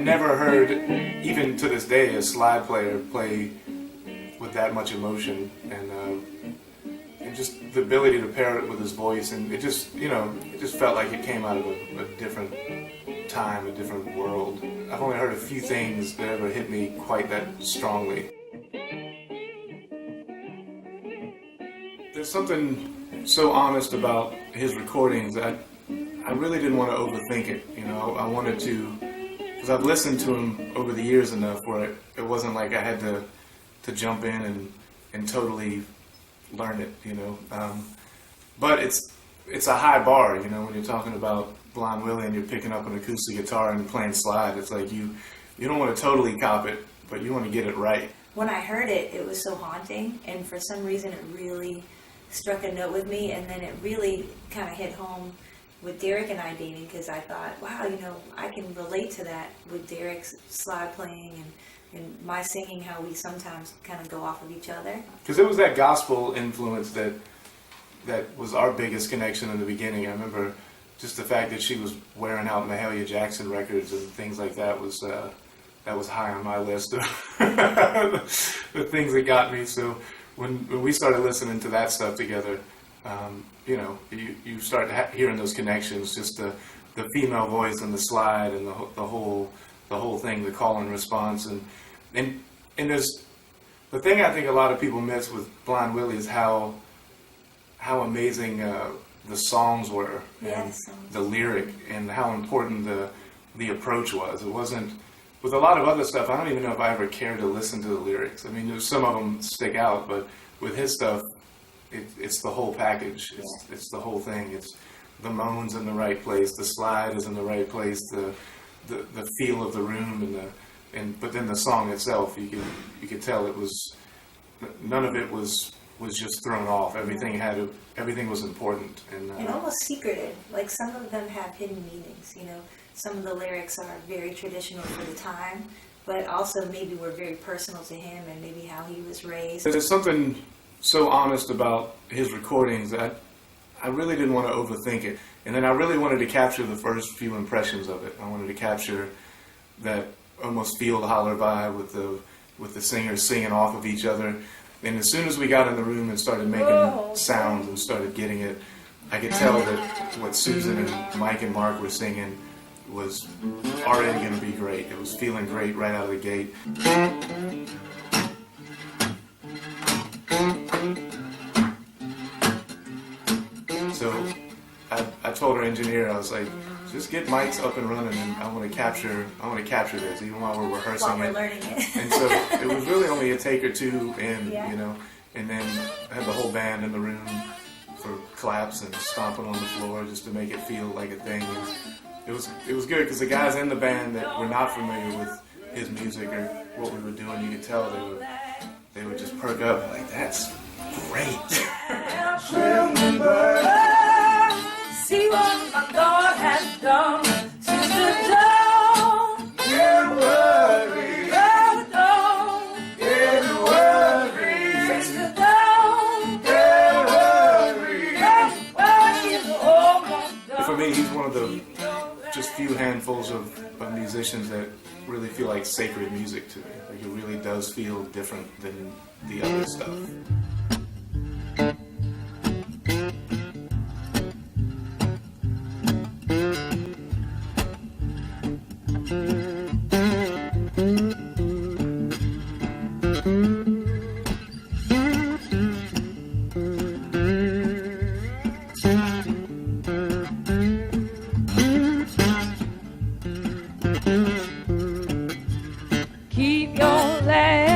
I'd never heard, even to this day, a slide player play with that much emotion, and just the ability to pair it with his voice, and it just, it just felt like it came out of a different time, a different world. I've only heard a few things that ever hit me quite that strongly. There's something so honest about his recordings that I really didn't want to overthink it. I wanted to, because I've listened to him over the years enough where it wasn't like I had to jump in and totally learn it, but it's a high bar, when you're talking about Blind Willie and you're picking up an acoustic guitar and playing slide. It's like you don't want to totally cop it, but you want to get it right. When I heard it, it was so haunting, and for some reason it really struck a note with me, and then it really kind of hit home with Derek and I dating, because I thought, wow, I can relate to that with Derek's slide playing and my singing, how we sometimes kind of go off of each other. Because it was that gospel influence that was our biggest connection in the beginning. I remember just the fact that she was wearing out Mahalia Jackson records and things like that was high on my list of the things that got me. So when we started listening to that stuff together, you start hearing those connections, just the female voice and the slide and the whole thing, the call and response, and there's the thing I think a lot of people miss with Blind Willie is how amazing the songs were, and the lyric, and how important the approach was. It wasn't with a lot of other stuff. I don't even know if I ever cared to listen to the lyrics. I mean, there's some of them stick out, but with his stuff, it's the whole package. It's the whole thing. It's the moan's in the right place, the slide is in the right place, the feel of the room, but then the song itself, you could tell it was, none of it was just thrown off. Everything was important and almost secretive. Like some of them have hidden meanings. Some of the lyrics are very traditional for the time, but also maybe were very personal to him and maybe how he was raised. There's something so honest about his recordings that I really didn't want to overthink it. And then I really wanted to capture the first few impressions of it. I wanted to capture that almost field holler vibe with the singers singing off of each other. And as soon as we got in the room and started making sounds and started getting it, I could tell that what Susan and Mike and Mark were singing was already going to be great. It was feeling great right out of the gate. So I told our engineer, I was like, just get mics up and running, and I want to capture this, even while we're rehearsing while we're learning it. And so it was really only a take or two in, and then I had the whole band in the room for claps and stomping on the floor just to make it feel like a thing. It was good because the guys in the band that were not familiar with his music or what we were doing, you could tell they would just perk up like, that's great. See what my God has done since the dawn. Can't worry, can't worry, since the dawn. Can't worry, For me, he's one of the just few handfuls of musicians that really feel like sacred music to me. Like it really does feel different than the other stuff. keep your land.